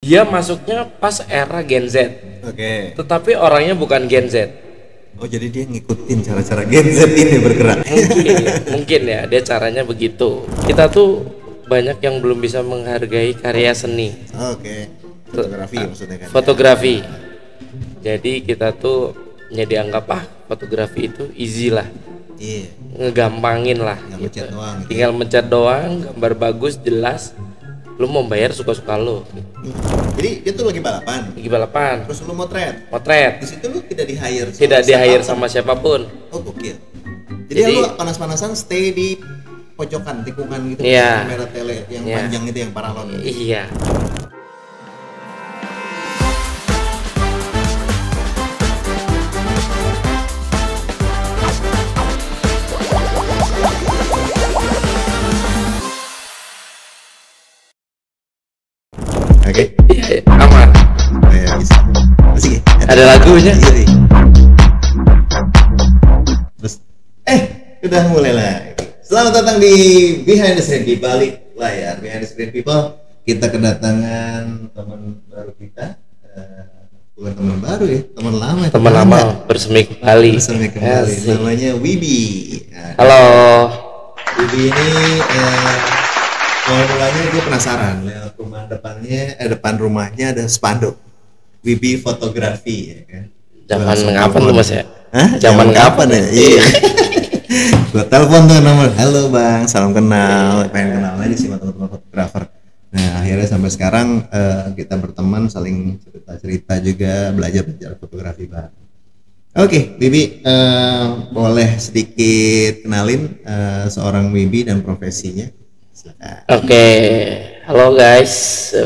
dia masuknya pas era Gen Z. Oke. Tetapi orangnya bukan Gen Z. Oh, jadi dia ngikutin cara-cara Gen Z ini bergerak. Mungkin ya, dia caranya begitu. Kita tuh banyak yang belum bisa menghargai karya seni. Oke. Fotografi maksudnya kan. Fotografi. Jadi kita tuh ya dianggap fotografi itu easy lah. Iya. Ngegampangin lah. Tinggal Gitu. mencet doang. Gitu. Tinggal mencet doang, gambar bagus, jelas. Lu mau bayar suka-suka lu. Jadi dia tuh lagi balapan. Lagi balapan, Terus lu motret. motret. Di situ lu tidak di-hire. Tidak di-hire sama siapapun. Oh, gokil. Jadi, Jadi- lu panas-panasan stay di pojokan tikungan gitu. Iya. Kamera tele yang Iya. panjang itu yang paralon. Iya. Oke. Iya, aman. Ya, bisa. Asik ya? Ada lagunya. Iya, iya. Terus udah mulai lagi. Selamat datang di Behind the Screen, di balik layar Behind the Screen People. Kita kedatangan teman baru kita. Bukan teman baru ya, teman lama. Teman lama bersemi kembali. Bersama kembali. Asik. Namanya Wibi. Nah, Halo. Wibi ini mulanya gue penasaran. Lewat rumah depannya, depan rumahnya ada spanduk Wibi fotografi ya kan. Zaman Langsung kapan telepon. tuh Mas ya? Hah? Zaman kapan ya? Iya. Gue telepon tuh nomor, halo bang, salam kenal, pengen kenal aja sih sama teman-teman fotografer. Nah akhirnya sampai sekarang kita berteman, saling cerita-cerita juga, belajar fotografi bang. Oke, Wibi, boleh sedikit kenalin seorang Wibi dan profesinya? Silakan. Oke. Halo guys.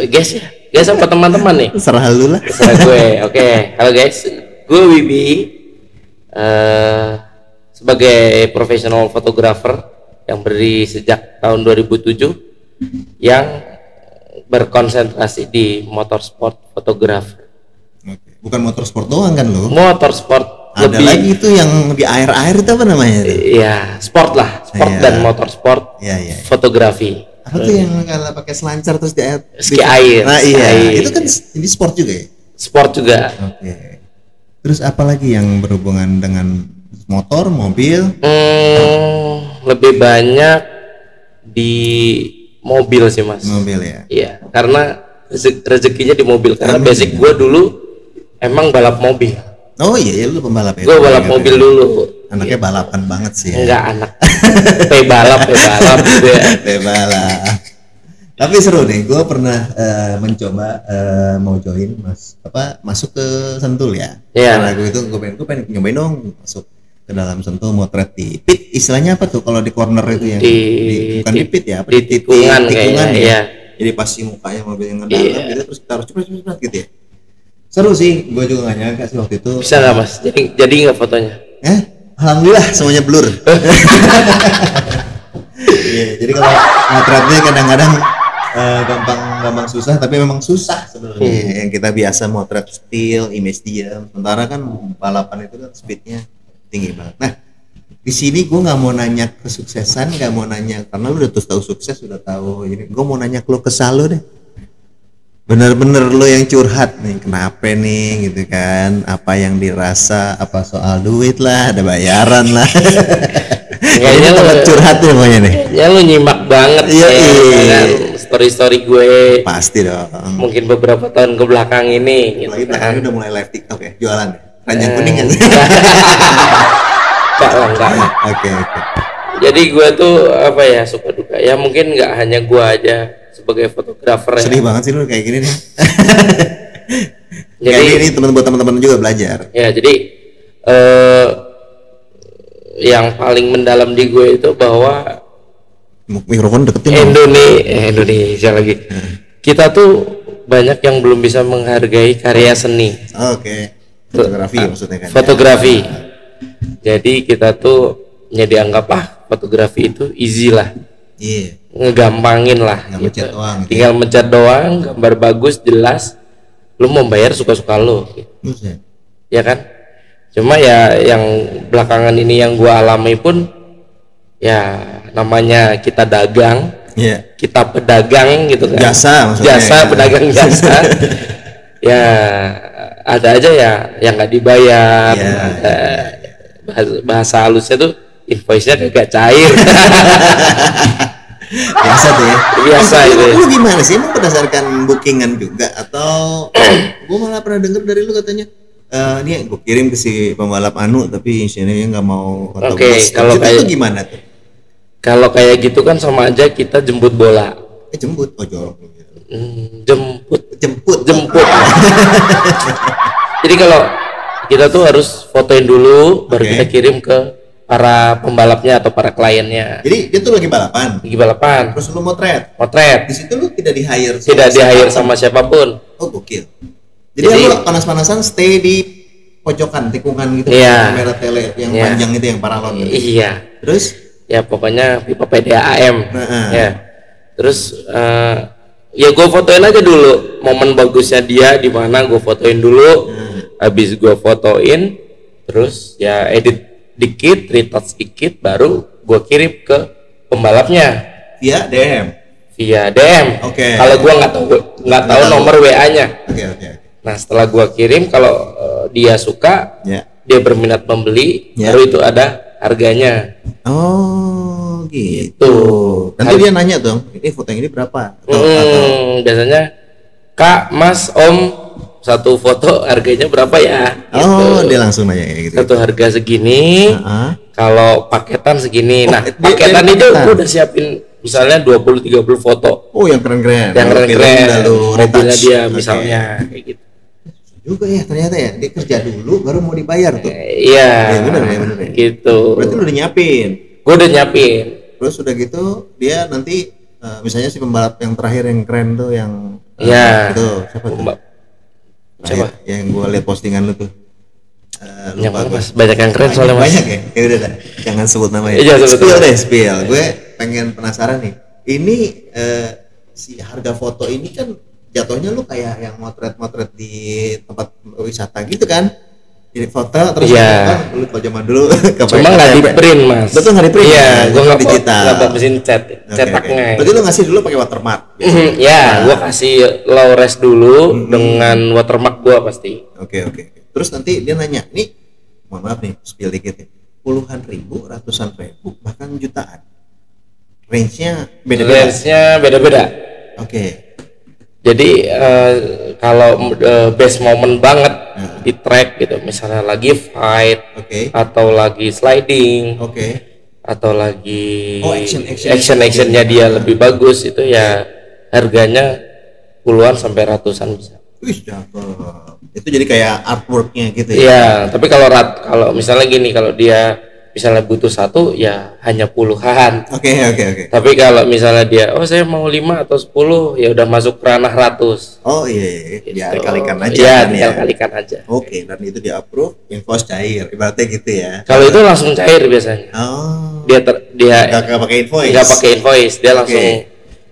Guys ya. Guys apa teman-teman nih? Serah lu lah. Terserah gue. Oke. Halo guys. Gue Wibi. Sebagai profesional fotografer yang berdiri sejak tahun 2007 yang berkonsentrasi di motorsport fotografer. Oke. Bukan motorsport doang kan lo? Motorsport Ada lebih lagi itu yang di air-air itu apa namanya? ya sport lah, sport Iya. dan motorsport. Iya, iya. Fotografi. Apa tuh yang kalau pakai selancar terus di air? Ski air, Nah ski iya, air. itu kan ini sport juga ya? Sport juga. Oke. Terus apa lagi yang berhubungan dengan motor, mobil? Lebih banyak di mobil sih Mas. Mobil ya? Iya, karena rezekinya di mobil. Karena Amin. basic gue dulu emang balap mobil. Oh iya, ya lu pembalap ya? Gue balap Ingat, mobil ya. dulu. Anaknya balapan banget sih ya? Enggak anak. Balap gitu ya. Balap. Tapi seru nih, gue pernah mencoba mau join masuk ke Sentul ya. Iya. Karena gue pengen nyobain dong masuk ke dalam Sentul, motret di pit. Istilahnya apa tuh kalau di corner itu yang bukan di pit ya? Apa di tikungan kayaknya, ya? iya. Jadi pasti mukanya mobil yang ngedalam Iya. gitu terus kita harus cepet gitu ya. Seru sih, gue juga gak nyangka sih waktu itu. Bisa nggak Mas? Jadi nggak fotonya? Alhamdulillah semuanya blur. Iya, jadi kalau motretnya kadang-kadang gampang susah, tapi memang susah sebenarnya. Yang kita biasa motret still, image diam, sementara kan balapan itu kan speednya tinggi banget. Nah, di sini gue nggak mau nanya kesuksesan, nggak mau nanya karena lu udah tahu sukses, udah tahu ini. Gue mau nanya keluh kesah lu deh. Bener-bener lo yang curhat nih, kenapa nih gitu kan, apa yang dirasa, apa soal duit lah, ada bayaran lah. Kayaknya tempat curhat ya pokoknya nih. Ya lu nyimak banget Iya, ya, iya. kan story gue. Pasti dong. Mungkin beberapa tahun ke belakang ini gitu Lagi kan. belakangnya udah mulai live TikTok ya, jualan ya? Ranjang kuning kan? Enggak lah. Oke. Jadi gue tuh apa ya, suka duka ya, mungkin nggak hanya gue aja sebagai fotografer ya. Sedih banget sih lu kayak gini nih. Jadi Kayak ini teman-teman juga belajar. ya, jadi yang paling mendalam di gue itu bahwa Mikrofon deketin dong. Indonesia lagi. Kita tuh banyak yang belum bisa menghargai karya seni. Oke. Fotografi maksudnya kan? Fotografi. Jadi kita tuh ya dianggap fotografi itu easy lah. Iya. Ngegampangin lah Tinggal gitu. mencet doang, gitu. Tinggal mencet doang, gambar bagus, jelas. Lu mau bayar suka-suka lu gitu. Buset. Ya kan? Cuma ya yang belakangan ini yang gua alami pun ya namanya kita dagang, Iya. kita pedagang gitu kan, Jasa maksudnya. jasa pedagang jasa ya ada aja ya yang nggak dibayar. Iya. Bahasa halusnya tuh invoice-nya kagak cair. Biasa tuh ya. Biasa itu ya. Lu gimana sih, emang berdasarkan bookingan juga atau gue malah pernah denger dari lu katanya ini gue kirim ke si pembalap anu tapi insinyurnya nggak mau atau Oke, kalau itu kayak gimana tuh? kalau kayak gitu kan sama aja kita jemput bola. Jemput jorok. Jemput. Jadi kalau kita tuh harus fotoin dulu baru kita kirim ke para pembalapnya atau para kliennya. Jadi dia tuh lagi balapan. Terus lu motret. Di situ lu tidak di-hire sama siapapun. Oh, gokil. Jadi lu panas-panasan stay di pojokan tikungan gitu, kamera tele yang panjang itu yang paralon gitu. Iya. Terus ya pokoknya pipa PDAM. Ya. Terus ya gue fotoin aja dulu momen bagusnya dia di mana, gue fotoin dulu. Habis gue fotoin terus ya edit dikit, retouch dikit, baru gue kirim ke pembalapnya via DM. Oke. Kalau gue nggak tahu nomor WA-nya. Oke. Nah setelah gua kirim, kalau dia suka, dia berminat membeli, baru itu ada harganya. Oh gitu. Nanti dia nanya dong, ini foto yang ini berapa? Atau biasanya Kak, Mas, Om, satu foto harganya berapa ya? Oh gitu. Dia langsung nanya gitu. Satu harga segini, kalau paketan segini. Nah paketan itu gua udah siapin misalnya 20-30 foto. Oh yang keren-keren. Mobilnya dia misalnya kayak gitu. Juga ya ternyata ya, dia kerja dulu baru mau dibayar tuh. Iya. Bener ya. Gitu. Berarti lu udah nyiapin. Gue udah nyiapin. Terus udah gitu dia nanti misalnya si pembalap yang terakhir yang keren tuh yang itu siapa tuh? Siapa? Yang gue lihat postingan lu tuh. Yang mana Mas? Banyak yang keren soalnya Mas. Banyak ya. Ya udah jangan sebut namanya. Spill. Gue pengen penasaran nih. Ini si harga foto ini kan jatuhnya lu kayak yang motret di tempat wisata gitu kan, jadi foto terus lu kalau zaman dulu cuma nggak di print Mas. Betul, nggak di print. Iya, gua nggak digital, nggak mesin cetaknya. Berarti lu ngasih dulu pakai watermark gua kasih low res dulu dengan watermark gua pasti. Oke. Terus nanti dia nanya nih, mohon maaf nih spill dikit ya, puluhan ribu, ratusan ribu, bahkan jutaan, range-nya beda-beda. Oke. Jadi kalau best moment banget di track gitu, misalnya lagi fight, atau lagi sliding, atau lagi actionnya dia lebih bagus, itu ya harganya puluhan sampai ratusan bisa. Wih, itu jadi kayak artworknya gitu ya? Iya, tapi kalau misalnya gini, kalau dia misalnya butuh satu ya hanya puluhan. Oke. Tapi kalau misalnya dia saya mau 5 atau 10 ya udah masuk ranah ratus. Oh iya. Gitu. Dia kalikan aja. Iya, tinggal kalikan aja. Oke, dan itu di approve, invoice cair, ibaratnya gitu ya. Kalau itu langsung cair biasanya. Oh. Dia nggak pakai invoice. Nggak pakai invoice, dia langsung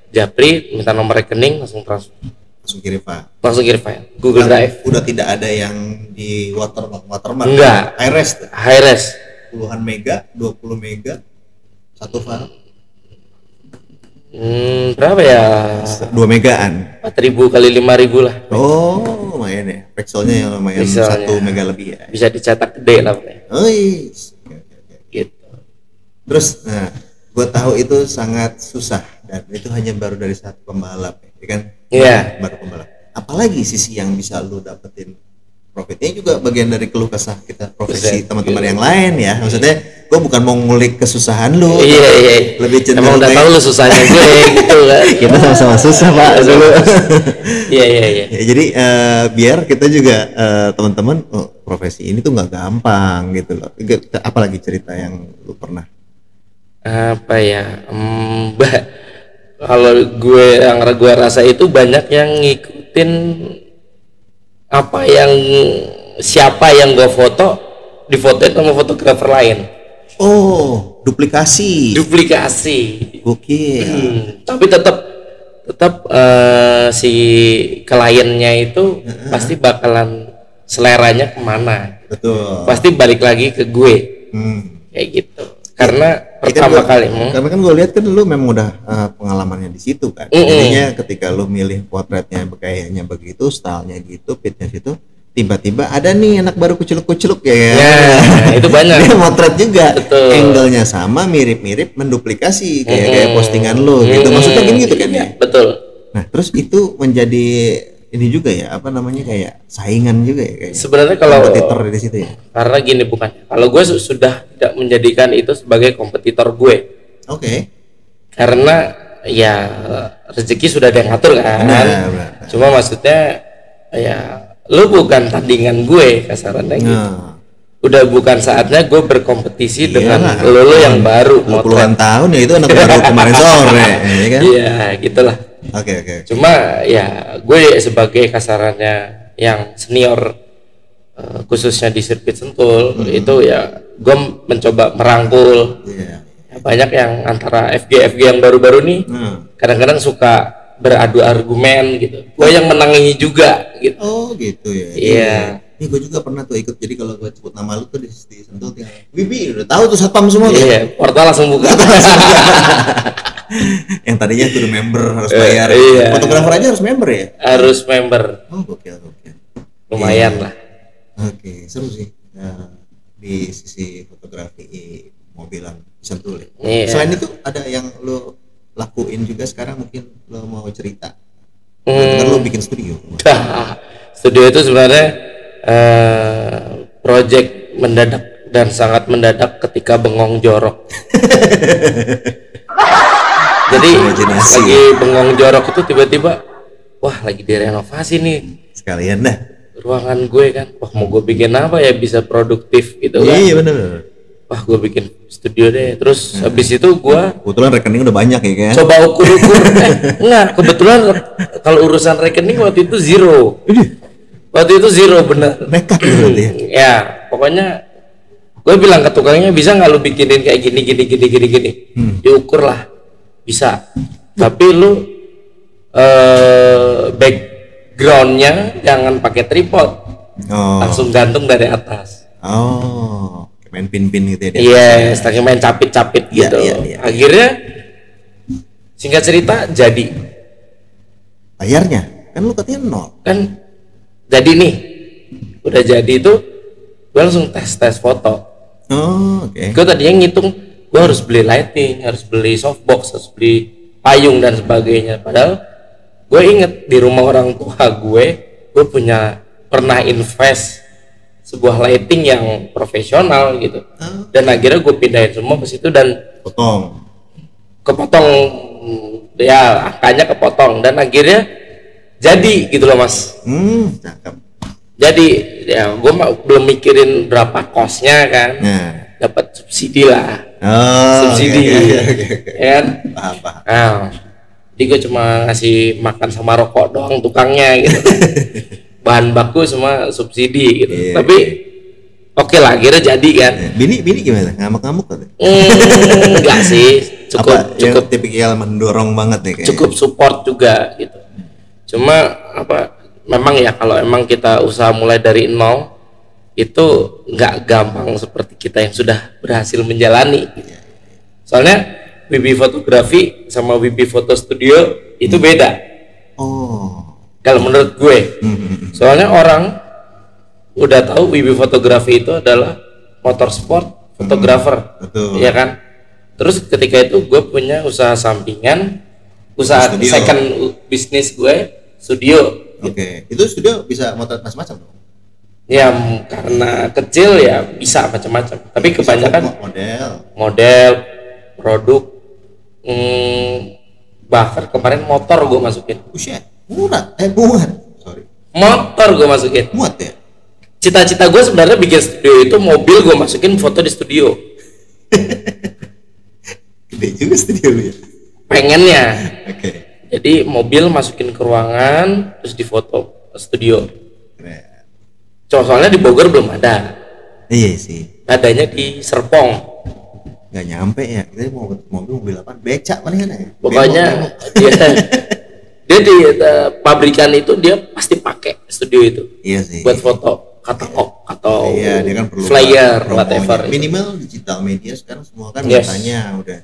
japri, minta nomor rekening, langsung transfer. Langsung kirim file. Google Drive. Udah tidak ada yang di watermark. Enggak. High res. Puluhan mega, 20 mega, satu file. Berapa ya? 2 megaan. 4.000 kali 5.000 lah. Oh, lumayan ya. Pixelnya yang lumayan 1 mega lebih ya. Bisa dicetak gede lah. Gitu. Terus, gue tahu itu sangat susah dan itu hanya baru dari satu pembalap, ya kan? Iya. Baru pembalap. Apalagi sisi yang bisa lu dapetin profitnya juga bagian dari keluh kesah kita profesi teman-teman yang lain ya. Maksudnya gue bukan mau ngulik kesusahan lu. Iya. Lebih cenderung emang udah tahu lu susahnya gue gitu kan. Kita sama-sama susah Pak dulu. Iya. Ya, jadi biar kita juga teman-teman profesi ini tuh nggak gampang gitu loh. Apalagi cerita yang lu pernah. Apa ya? Kalau gue rasa itu banyak yang ngikutin siapa yang gue foto difotoin sama fotografer lain. Oh, duplikasi. Oke. Tapi tetap si kliennya itu pasti bakalan seleranya kemana. Betul. Pasti balik lagi ke gue. Kayak gitu. Karena pertama kali. Karena kan gue lihat kan lu memang udah pengalamannya di situ kan. Jadinya ketika lu milih potretnya kayaknya begitu, stylenya gitu, fitnya situ, tiba-tiba ada nih anak baru kuciluk-kuciluk ya. Itu banyak. Dia motret juga. Betul. Angle-nya sama, mirip-mirip, menduplikasi kayak postingan lu gitu. Maksudnya gitu kan ya. Betul. Nah, terus itu menjadi ini juga ya, apa namanya, kayak saingan juga ya kayak. Sebenarnya kalau kompetitor di situ ya. Karena gini, bukan. Kalau gue sudah tidak menjadikan itu sebagai kompetitor gue. Oke. Karena ya rezeki sudah ada yang ngatur kan. Benar. Cuma maksudnya ya lu bukan tandingan gue kasarannya gitu. Udah bukan saatnya gue berkompetisi dengan lo yang baru. Puluhan tahun ya, itu anak baru kemarin sore ya kan. Iya, gitulah. Oke. Cuma ya gue sebagai kasarannya yang senior, khususnya di sirkuit Sentul, itu ya gue mencoba merangkul. Ya, banyak yang antara FG yang baru-baru nih kadang-kadang suka beradu argumen gitu. Gue yang menangi juga gitu. Oh gitu ya. Iya. Ini gue juga pernah tuh ikut. Jadi kalau gue sebut nama lu tuh di Sentul tinggal Bibi, udah tahu tuh satpam semua tuh. Iya, portal langsung buka. Yang tadinya tuh member harus bayar. Fotografer aja harus member ya? Harus member. Oh gokil. Lumayan lah. Oke, seru sih. Di sisi fotografi mobilan Sentul ya. Selain itu ada yang lo lakuin juga sekarang, mungkin lo mau cerita? Kan lo bikin studio. Studio itu sebenarnya project mendadak dan sangat mendadak ketika bengong jorok. Jadi lagi bengong jorok itu tiba-tiba, wah lagi direnovasi nih. Sekalian dah. Ruangan gue kan, wah mau gue bikin apa ya bisa produktif gitu kan. Iya bener. Wah gue bikin studio deh. Terus habis itu gue kebetulan rekening udah banyak ya kan. Coba ukur-ukur. Enggak, kebetulan kalau urusan rekening waktu itu zero. Waktu itu zero bener. Nekat berarti ya. Ya pokoknya gue bilang ke tukangnya, bisa nggak lu bikinin kayak gini. Diukur lah. Bisa, tapi lu backgroundnya jangan pakai tripod, langsung gantung dari atas. Main pin-pin gitu ya. Iya, setengah main capit-capit gitu. Iya. Akhirnya singkat cerita jadi. Bayarnya kan lu katanya 0. Kan jadi nih, udah jadi itu gue langsung tes foto. Oke. Gue tadinya ngitung gue harus beli lighting, harus beli softbox, harus beli payung dan sebagainya. Padahal gue inget di rumah orang tua gue pernah invest sebuah lighting yang profesional gitu. Dan akhirnya gue pindahin semua ke situ dan kepotong ya, angkanya kepotong dan akhirnya jadi gitu loh mas. Cakep. Jadi ya gue belum mikirin berapa kosnya kan. Dapat subsidi lah. Subsidi. Okay. Ya kan? Paham. Jadi gue cuma ngasih makan sama rokok doang tukangnya gitu. Bahan baku semua subsidi gitu. Tapi oke lah, akhirnya jadi kan. Bini gimana? Ngamuk-ngamuk kan? Enggak sih. Cukup tipikal mendorong banget nih kayaknya. Cukup support juga gitu. Cuma memang ya kalau emang kita usaha mulai dari nol itu nggak gampang seperti kita yang sudah berhasil menjalani. Soalnya WB fotografi sama WB foto studio itu beda. Kalau menurut gue, soalnya orang udah tahu WB fotografi itu adalah motorsport fotografer, ya kan? Terus ketika itu gue punya usaha sampingan, usaha second bisnis gue, studio. Oke. Itu studio bisa motret macam-macam dong? Ya karena kecil ya bisa macam-macam, tapi kebanyakan model produk, bahkan kemarin motor gue masukin. Muat. Motor gue masukin. Muat ya. Cita-cita gue sebenarnya bikin studio itu mobil gue masukin foto di studio. Gede juga studio lu ya. Pengennya. Oke. Jadi mobil masukin ke ruangan terus difoto studio. Soalnya di Bogor belum ada. Iya sih. Adanya di Serpong. Nggak nyampe ya. Kita mau mobil apa? Becak paling ada ya. Pokoknya dia di pabrikan itu dia pasti pakai studio itu. Iya sih. Buat foto. Kata atau iya, dia kan perlu flyer, promonya. whatever. Minimal digital media sekarang semua kan Yes. biasanya udah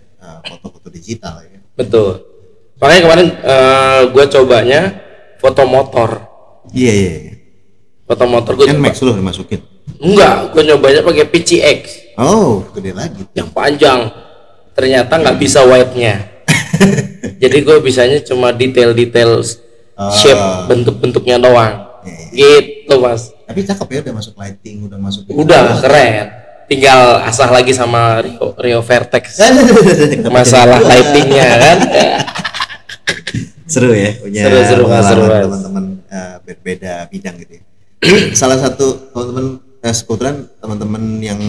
foto-foto digital ya. Betul. Makanya kemarin gue cobanya foto motor. Iya iya. Foto motor gue coba. Nmax lu dimasukin. Enggak, gue nyobanya pakai PCX Oh, gede lagi. yang panjang. Ternyata nggak bisa wide-nya. Jadi gue bisanya cuma detail-detail shape bentuk-bentuknya doang. Gitu mas. Tapi cakep ya, udah masuk lighting, udah masuk. Udah keren. Tinggal asah lagi sama Rio Vertex. Masalah lightingnya kan. Seru ya, punya Seru, pengalaman teman-teman berbeda bidang gitu ya. Salah satu teman-teman kebetulan teman-teman yang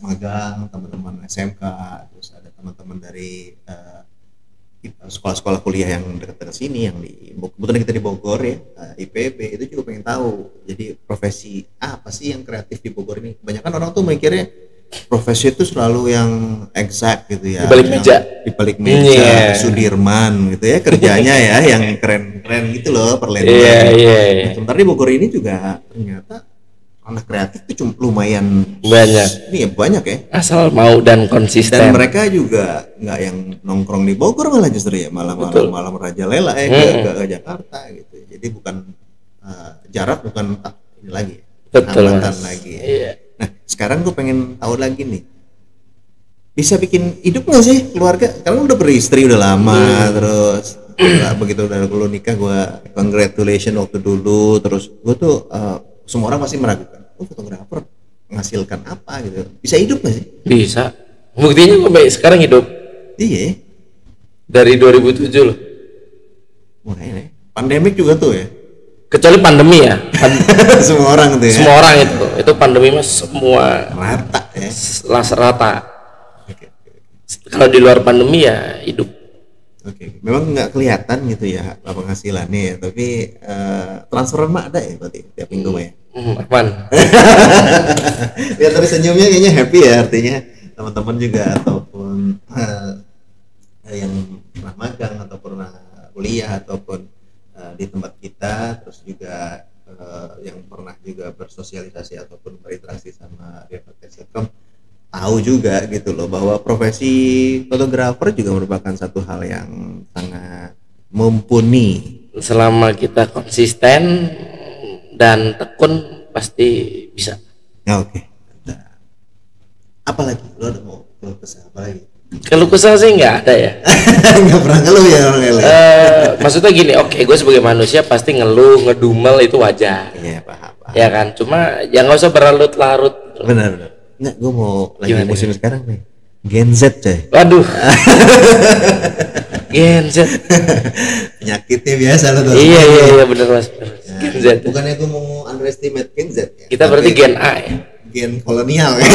magang, teman-teman SMK, terus ada teman-teman dari sekolah-sekolah kuliah yang dekat-dekat sini, yang kebetulan kita di Bogor ya, IPB, itu juga pengen tahu. Jadi profesi apa sih yang kreatif di Bogor ini? Kebanyakan orang tuh mikirnya profesi itu selalu yang exact gitu ya. Di balik meja, Sudirman gitu ya kerjanya ya, yang keren-keren gitu loh, perlendian. Iya. Sementara di Bogor ini juga ternyata anak kreatif itu lumayan banyak. Iya banyak ya. Asal mau dan konsisten. Dan mereka juga nggak yang nongkrong di Bogor malah justru ya, malam merajalela ke Jakarta gitu. Jadi bukan jarak, bukan ini lagi. Hambatan lagi. Iya. Nah sekarang gue pengen tahu lagi nih, bisa bikin hidup nggak sih keluarga? Karena udah beristri udah lama, terus begitu udah lu nikah gue congratulations waktu dulu, terus gue tuh semua orang pasti meragukan, fotografer menghasilkan apa gitu, bisa hidup nggak sih? Bisa, buktinya gue baik sekarang hidup. Iya, dari 2007 loh. Mulai pandemik juga tuh ya, kecuali pandemi ya. Semua orang tuh ya, semua orang itu pandemi mas semua rata ya, rata. Kalau di luar pandemi ya hidup. Oke. Memang nggak kelihatan gitu ya penghasilannya ya, tapi transferan mah ada ya berarti tiap minggu ya. Aman. Lihat dari senyumnya kayaknya happy ya, artinya teman-teman juga ataupun yang pernah magang atau pernah kuliah ataupun di tempat kita, terus juga yang pernah juga bersosialisasi ataupun berinteraksi sama Revertex.com tahu juga gitu loh bahwa profesi fotografer juga merupakan satu hal yang sangat mumpuni. Selama kita konsisten dan tekun pasti bisa. Ya, oke. Nah, apalagi lo ada mau keluh kesah apa lagi? Keluh kesah sih nggak ada ya. Nggak pernah ngeluh ya orang ngeluh. Maksudnya gini, oke, gue sebagai manusia pasti ngeluh, ngedumel itu wajar. Iya paham. Ya kan, cuma ya nggak usah berlarut-larut. Benar. Nggak, gue mau lagi musim sekarang nih, Gen Z coy. Waduh. Gen Z. Penyakitnya biasa loh tuh. Iya benar mas. Gen Z. Bukannya gue mau underestimate Gen Z ya. Kita berarti Gen A ya. Gen kolonial ya.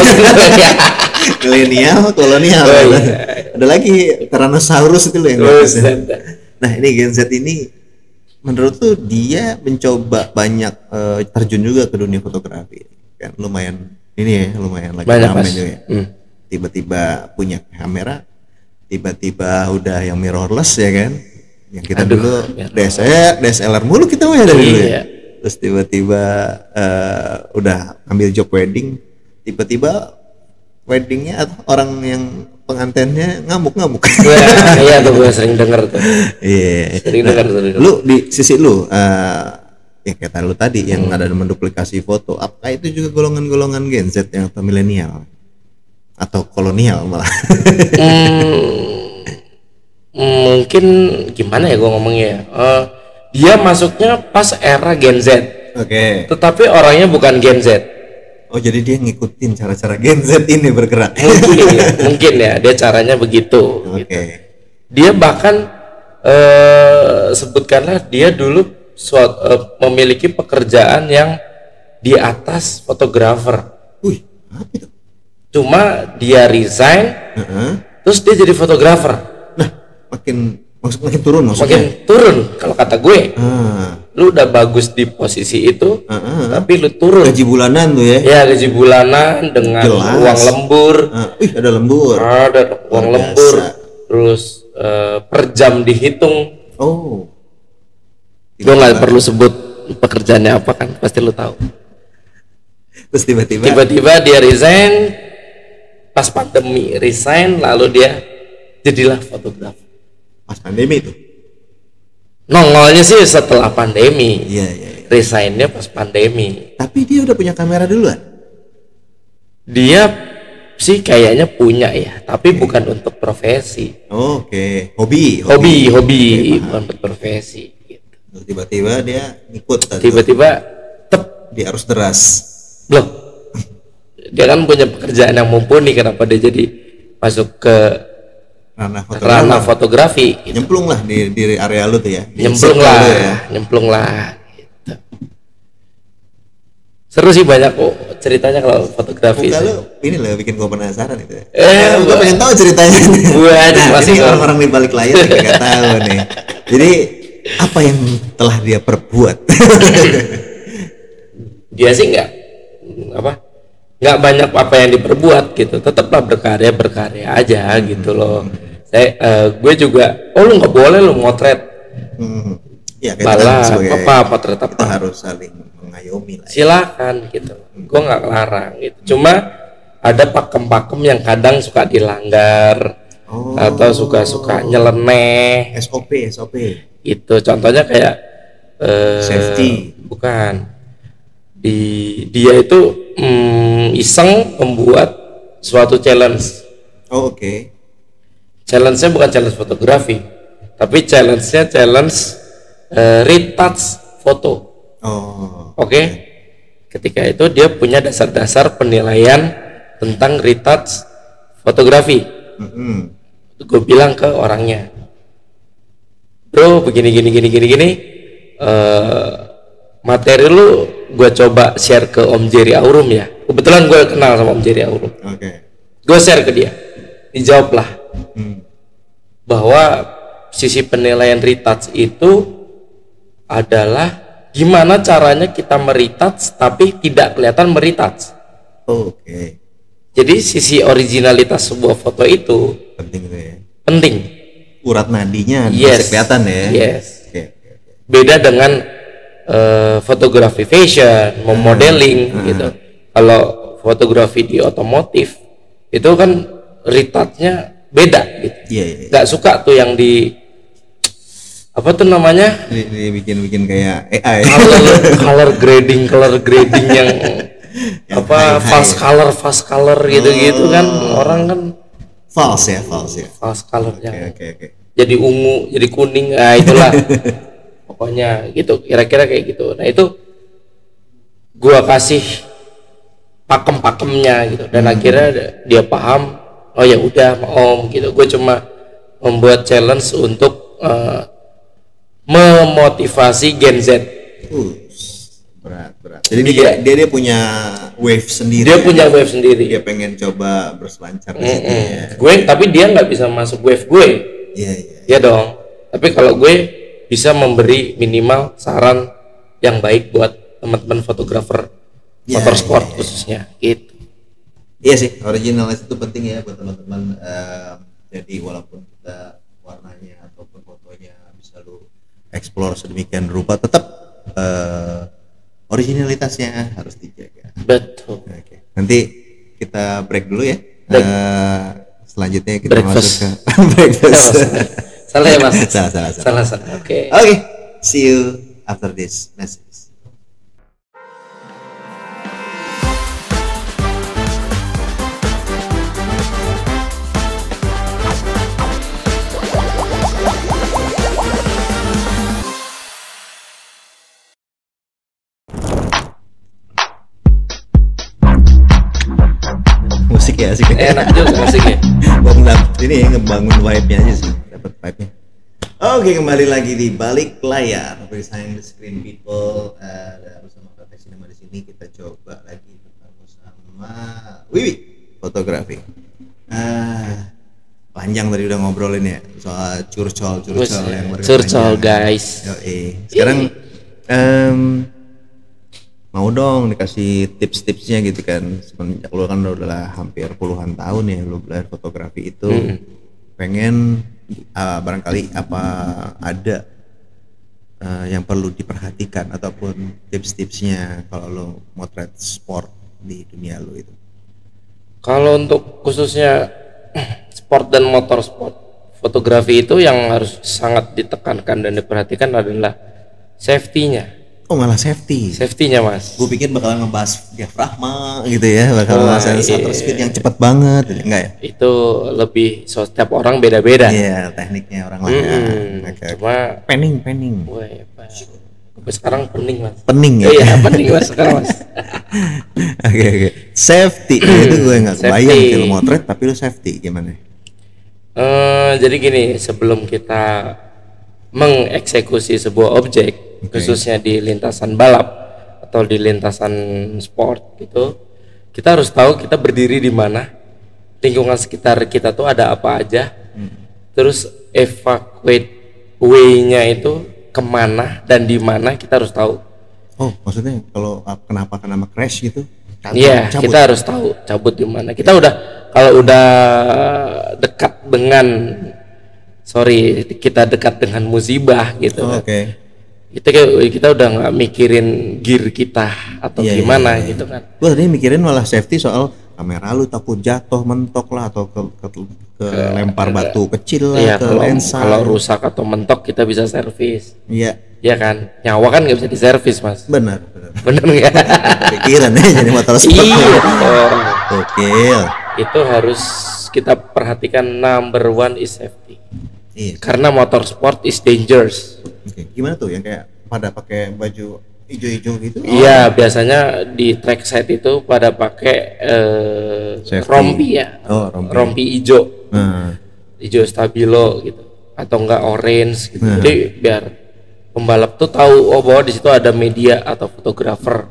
Milenial, kolonial. Ada lagi Tyrannosaurus itu loh yang nah ini Gen Z ini menurut tuh dia mencoba banyak terjun juga ke dunia fotografi kan, lumayan ini ya, lumayan lagi ramai juga ya. Tiba-tiba punya kamera, tiba-tiba udah yang mirrorless ya kan, yang kita dulu DSLR mulu kita mah ya dari dulu ya. Terus tiba-tiba udah ambil job wedding, tiba-tiba weddingnya orang yang pengantinnya ngamuk-ngamuk. Iya tuh gue sering denger tuh. Iya. Sering denger. Lu di sisi lu ya kata lu tadi yang ada menduplikasi foto, apa itu juga golongan-golongan Gen Z yang atau milenial atau kolonial malah? Mungkin gimana ya gue ngomongnya? Dia masuknya pas era Gen Z. Oke. Tetapi orangnya bukan Gen Z. Oh jadi dia ngikutin cara-cara Gen Z ini bergerak. Mungkin ya dia caranya begitu. Oke. Gitu. Dia bahkan sebutkanlah dia dulu memiliki pekerjaan yang di atas fotografer. Wih, apa itu? Cuma dia resign, terus dia jadi fotografer. Nah, makin turun maksudnya? Makin turun kalau kata gue. Lu udah bagus di posisi itu, tapi lu turun. Gaji bulanan tuh ya? Ya gaji bulanan dengan uang lembur. Wih, ada lembur. Ada uang lembur. Terus per jam dihitung. Oh. Gue nggak perlu sebut pekerjaannya apa kan, pasti lu tahu. Terus tiba-tiba dia resign pas pandemi, lalu dia jadilah fotografer. Pas pandemi itu? Nongolnya sih setelah pandemi. Iya. Resignnya pas pandemi. Tapi dia udah punya kamera duluan? Dia sih kayaknya punya ya, tapi bukan untuk profesi. Oke. Hobi, bukan untuk profesi gitu. Tiba-tiba dia ikut. Tiba-tiba dia harus deras. Loh. Dia kan punya pekerjaan yang mumpuni, kenapa dia jadi masuk ke ranah fotografi gitu. Nyemplung lah di area lu tuh ya. Nyemplung lah gitu. Seru sih, banyak kok ceritanya kalau fotografi. Kalau ini loh bikin gua penasaran itu. Gua pengen tahu ceritanya. Masih ini orang-orang di balik layar nggak tahu nih. Jadi apa yang telah dia perbuat? Dia sih nggak banyak apa yang diperbuat gitu, tetaplah berkarya aja gitu loh. Gue juga, lu nggak boleh lu motret. Ya, kita potret apa? Kita harus saling mengayomi lah. Silakan gitu, gue nggak larang gitu. Cuma ada pakem-pakem yang kadang suka dilanggar atau suka nyeleneh. SOP. Itu contohnya kayak safety. Bukan. Dia itu iseng membuat suatu challenge. Oke. Challenge-nya bukan challenge fotografi, tapi challenge-nya retouch foto. Oke. Ketika itu dia punya dasar-dasar penilaian tentang retouch fotografi. Gue bilang ke orangnya, bro, begini, materi lu gue coba share ke Om Jerry Aurum ya. Kebetulan gue kenal sama Om Jerry Aurum. Gue share ke dia, dijawablah bahwa sisi penilaian retouch itu adalah gimana caranya kita meretouch tapi tidak kelihatan meretouch. Jadi sisi originalitas sebuah foto itu penting gitu ya. Penting. Urat nadinya bisa kelihatan ya. Yes. Beda dengan fotografi fashion, modeling gitu. Kalau fotografi di otomotif itu kan retouchnya beda gitu. Gak suka tuh yang di apa tuh namanya? Dibikin kayak AI. Color grading yang apa false color gitu kan, orang kan false color yang jadi ungu, jadi kuning, itulah. Pokoknya gitu, kira-kira kayak gitu. Nah itu gua kasih pakem-pakemnya gitu, dan akhirnya dia paham. Oh ya udah Om gitu. Gue cuma membuat challenge untuk memotivasi Gen Z. Berat. Jadi dia punya wave sendiri. Dia pengen coba berselancar di situ ya. Tapi dia nggak bisa masuk wave gue. Iya dong. Tapi kalau gue bisa memberi minimal saran yang baik buat teman-teman fotografer motorsport khususnya gitu. Iya sih, originalitas itu penting ya buat teman-teman. Jadi walaupun kita warnanya ataupun fotonya bisa lu explore sedemikian rupa, tetap originalitasnya harus dijaga. Betul. Nanti kita break dulu ya. Selanjutnya kita breakfast. Masuk ke breakfast. Salah ya Mas? Salah. Oke. See you after this message. Musik ya, asik. Enak juga musik ya. Ini ngebangun vibe-nya aja sih, dapat vibe-nya. Oke, kembali lagi di balik layar bersama The Screen People. Dan bersama Praktek Cinema di sini kita coba lagi ketemu sama Wiwi fotografi. Panjang tadi udah ngobrolin ya soal curcol yang curcol guys. Sekarang mau dong dikasih tips-tipsnya gitu kan. Semenjak lu kan udah hampir puluhan tahun ya lu belajar fotografi itu. Pengen barangkali apa ada yang perlu diperhatikan ataupun tips-tipsnya kalau lo motret sport di dunia lu itu? Kalau untuk khususnya sport dan motorsport, fotografi itu yang harus sangat ditekankan dan diperhatikan adalah safety-nya. Oh malah safety-nya Mas. Gue pikir bakalan ngebahas diafragma gitu ya, bakal ngebahas shutter speed yang cepat banget, enggak ya? Itu lebih setiap orang beda-beda. Iya, tekniknya orang lain. Cuma penning. Woi, sampai sekarang pening Mas. Pening ya? Iya, pening Mas sekarang Mas. Oke. Safety itu gue nggak kebayang film motret, tapi lu safety gimana? Jadi gini, sebelum kita mengeksekusi sebuah objek, khususnya di lintasan balap atau di lintasan sport gitu, kita harus tahu kita berdiri di mana, lingkungan sekitar kita tuh ada apa aja, terus evacuate way-nya itu kemana dan di mana kita harus tahu. Oh, maksudnya kalau kenapa crash gitu? Iya, kita harus tahu cabut di mana. Kita kalau udah dekat dengan musibah gitu. Oke. Kita udah nggak mikirin gear kita atau gimana gitu kan. Gue tadi mikirin malah safety soal kamera lu takut jatuh mentok lah atau ke lempar batu kecil lah, ke lensa. Kalau rusak atau mentok kita bisa servis. Iya. Iya kan, nyawa kan nggak bisa diservis Mas. Benar nggak? Pikiran jadi motor sport. Iya. Oke. Itu harus kita perhatikan, number one is safety. Iya. Karena motor sport is dangerous. Oke. Gimana tuh yang kayak pada pakai baju hijau-hijau gitu? Iya, biasanya di track side itu pada pakai rompi ya. Rompi hijau. Hijau stabilo gitu. Atau enggak orange gitu. Jadi biar pembalap tuh tahu bahwa di situ ada media atau fotografer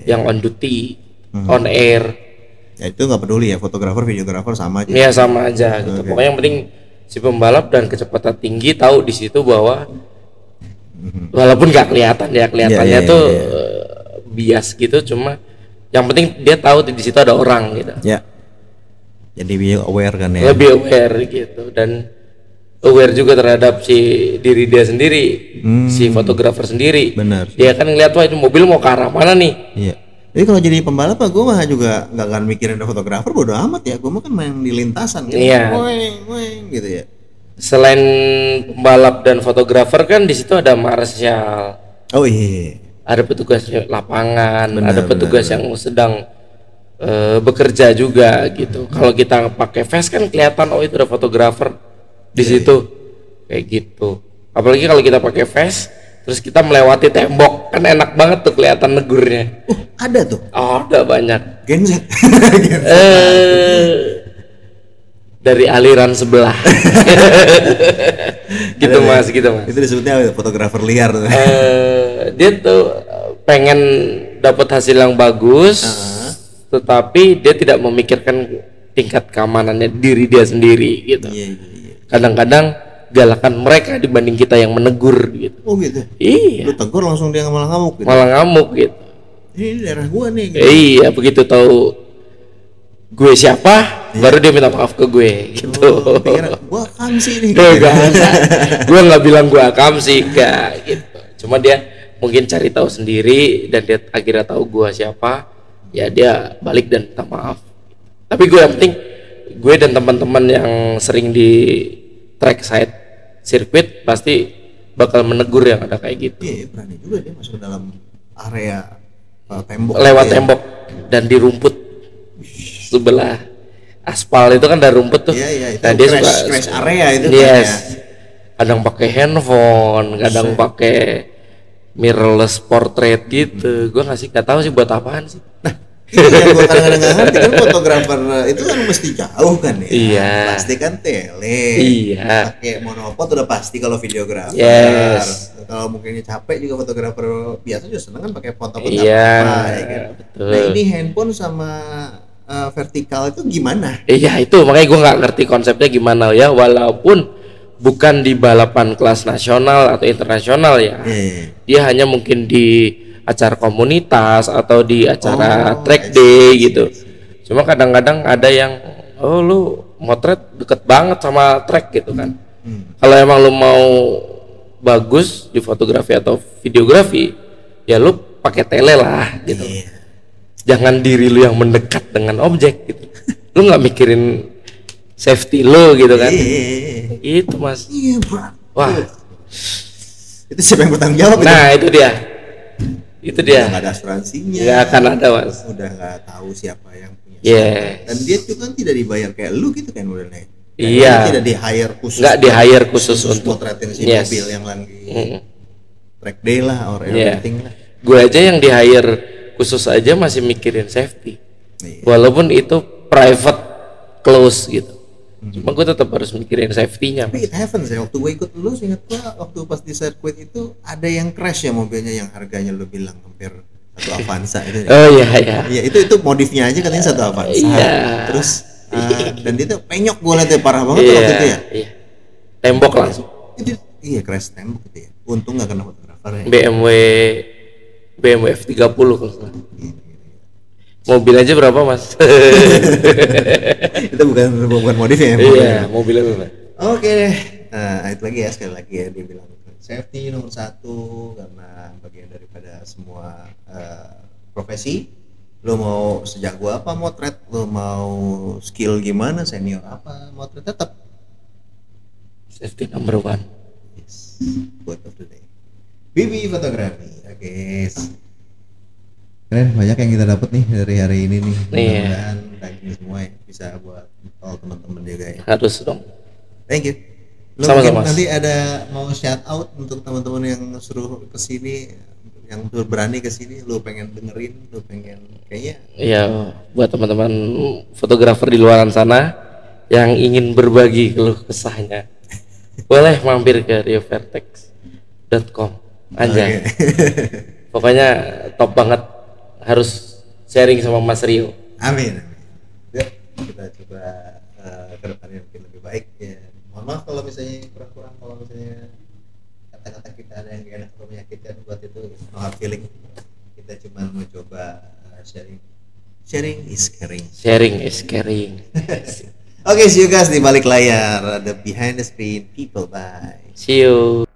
yang on duty, on air. Ya itu nggak peduli ya, fotografer, videografer sama aja. Iya sama aja gitu. Pokoknya yang penting si pembalap dan kecepatan tinggi tahu di situ bahwa walaupun nggak kelihatan ya, kelihatannya tuh bias gitu, cuma yang penting dia tahu di situ ada orang gitu. Ya. Jadi lebih aware kan ya. Lebih aware gitu, dan aware juga terhadap si diri dia sendiri, si fotografer sendiri. Benar. Dia kan ngeliat, wah itu mobil mau ke arah mana nih. Iya. Jadi kalau jadi pembalap gue mah juga nggak akan mikirin ada fotografer, bodo amat ya. Gue mah kan main di lintasan kan. Iya. Weng gitu ya. Selain pembalap dan fotografer kan di situ ada marshal. Oh iya. Ada petugas lapangan, ada petugas yang sedang bekerja juga gitu. Kalau kita pakai vest kan kelihatan, oh itu ada fotografer di situ, kayak gitu. Apalagi kalau kita pakai vest terus kita melewati tembok, kan enak banget tuh kelihatan negurnya. Ada tuh. Ada banyak. Genset. Dari aliran sebelah. gitu Mas. Itu disebutnya fotografer liar tuh. Dia tuh pengen dapat hasil yang bagus, tetapi dia tidak memikirkan tingkat keamanannya diri dia sendiri gitu. Kadang-kadang galakan mereka dibanding kita yang menegur gitu. Oh gitu. Iya. Lu tegur langsung dia malah ngamuk gitu. Malah ngamuk gitu. Ini daerah gua nih gitu. Iya, begitu tahu gue siapa, baru dia minta maaf ke gue gitu. Pikir gua Akamsi nih. Gue nggak bilang gue Akamsi, enggak gitu. Cuma dia mungkin cari tahu sendiri dan dia akhirnya tahu gue siapa, ya dia balik dan minta maaf. Tapi gue yang penting, gue dan teman-teman yang sering di track side sirkuit pasti bakal menegur yang ada kayak gitu. Iya, berani juga dia masuk ke dalam area tembok. Lewat tembok dan di rumput sebelah aspal itu kan ada rumput tuh. Iya, itu nah, dia crash area itu yes. kan ya. Kadang pakai handphone, kadang pakai mirrorless portrait gitu. Gue nggak tahu sih buat apaan sih. Nah, yang gue kadang-kadang nggak ngerti kan, fotografer itu kan mesti jauh kan ya. Iya. Pasti kan tele. Iya. Pakai monopod udah pasti kalau videografer. Yes. Kalau mungkin capek juga fotografer biasa juga seneng kan pakai foto iya, ya kan. Betul. Nah ini handphone sama vertikal itu gimana? Iya itu makanya gue nggak ngerti konsepnya gimana ya, walaupun bukan di balapan kelas nasional atau internasional ya. Dia hanya mungkin di acara komunitas atau di acara track day gitu. Cuma kadang-kadang ada yang lu motret deket banget sama track gitu kan. Kalau emang lu mau bagus di fotografi atau videografi, ya lu pakai tele lah gitu. jangan diri lu yang mendekat dengan objek gitu. Lu nggak mikirin safety lu gitu kan. Itu Mas. Iya bro. Wah, itu siapa yang bertanggung jawab? nah itu dia. Itu dia. Nggak ada asuransinya. Nggak akan ada Mas. Udah nggak tahu siapa yang punya. Yes. Dan dia juga kan tidak dibayar kayak lu gitu kan modelnya. Iya. Tidak di hire khusus. Nggak di hire khusus untuk potretin si yes. mobil yang lagi track day lah or everything lah. Gue aja yang di hire khusus aja masih mikirin safety. Walaupun itu private close gitu. Cuma gue tetap harus mikirin safety-nya. Tapi it happens ya, waktu gue ikut lu ingat gue waktu pas di sirkuit itu ada yang crash ya mobilnya yang harganya lu bilang hampir satu Avanza itu. Oh iya iya. Iya itu modifnya aja katanya satu Avanza. Iya. Terus dan dia tuh penyok gue liatnya parah banget tuh waktu itu ya. Iya. Tembok langsung. Iya crash tembok gitu ya. Untung nggak kena fotografer ya. BMW F30 kalau salah. Mobil aja berapa Mas? Itu bukan modif ya? Iya, mobilnya berapa? Oke deh. Nah, itu lagi ya sekali lagi ya dia bilang safety nomor 1 karena bagian daripada semua profesi. Lo mau sejago apa motret, lo mau skill gimana, senior apa motret, tetap safety number 1. Yes. Quote of the day. Bibi fotografi. Oke. Keren, banyak yang kita dapat nih dari hari ini nih. Mudah-mudahan ranking semua ya bisa buat teman-teman juga ya. Harus dong. Thank you. Lo Sama-sama. nanti ada mau shout out untuk teman-teman yang suruh kesini, yang berani kesini, lo pengen dengerin, lo pengen kayaknya. Iya, buat teman-teman fotografer di luar sana yang ingin berbagi keluh kesahnya, boleh mampir ke riovertex.com aja. Okay. Pokoknya top banget. Harus sharing sama Mas Rio. Amin. Yuk, kita coba ke depannya mungkin lebih baik ya. Mohon maaf kalau misalnya kurang-kurang, kalau misalnya kata-kata kita ada yang enak atau menyakitkan, buat itu no hard feeling. Kita cuma mau coba sharing. Sharing is caring. Sharing is caring. Oke, see you guys di balik layar, the behind the screen people. Bye. See you.